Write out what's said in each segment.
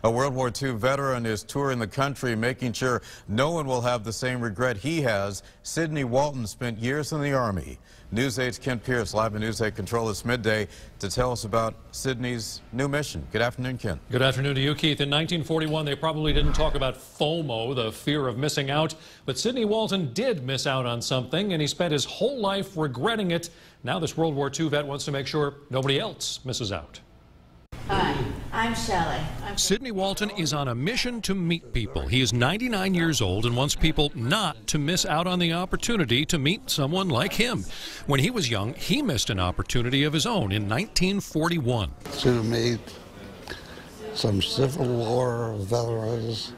A World War II veteran is touring the country, making sure no one will have the same regret he has. Sidney Walton spent years in the Army. News 8's Kent Pierce live in News 8 Control this midday to tell us about Sidney's new mission. Good afternoon, Kent. Good afternoon to you, Keith. In 1941, they probably didn't talk about FOMO, the fear of missing out, but Sidney Walton did miss out on something, and he spent his whole life regretting it. Now this World War II vet wants to make sure nobody else misses out. Hi, I'm Shelley. Sidney Walton is on a mission to meet people. He is 99 years old and wants people not to miss out on the opportunity to meet someone like him. When he was young, he missed an opportunity of his own in 1941. To meet some Civil War veterans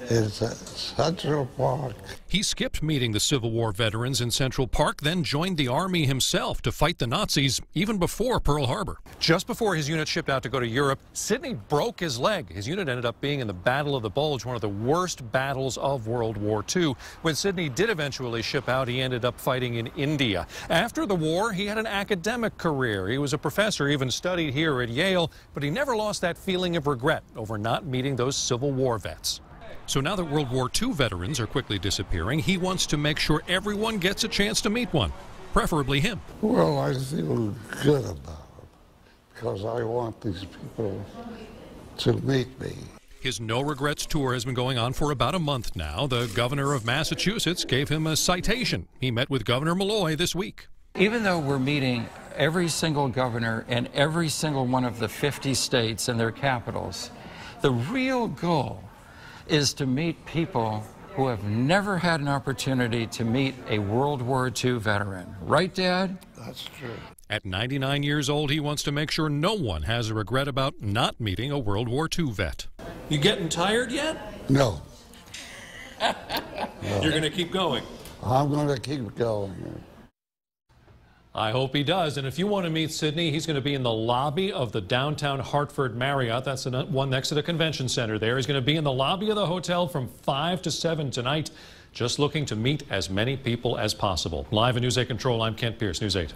in Central Park. He skipped meeting the Civil War veterans in Central Park, then joined the Army himself to fight the Nazis even before Pearl Harbor. Just before his unit shipped out to go to Europe, Sidney broke his leg. His unit ended up being in the Battle of the Bulge, one of the worst battles of World War II. When Sidney did eventually ship out, he ended up fighting in India. After the war, he had an academic career. He was a professor, even studied here at Yale, but he never lost that feeling of regret over not meeting those Civil War vets. So now that World War II veterans are quickly disappearing, he wants to make sure everyone gets a chance to meet one, preferably him. Well, I feel good about it because I want these people to meet me. His No Regrets tour has been going on for about a month now. The governor of Massachusetts gave him a citation. He met with Governor Malloy this week. Even though we're meeting every single governor in every single one of the 50 states and their capitals, the real goal is to meet people who have never had an opportunity to meet a World War II veteran. Right, Dad? That's true. At 99 years old, he wants to make sure no one has a regret about not meeting a World War II vet. You getting tired yet? No. You're going to keep going? I'm going to keep going. I hope he does. And if you want to meet Sidney, he's going to be in the lobby of the downtown Hartford Marriott. That's the one next to the convention center there. He's going to be in the lobby of the hotel from 5 to 7 tonight, just looking to meet as many people as possible. Live in News 8 Control, I'm Kent Pierce, News 8.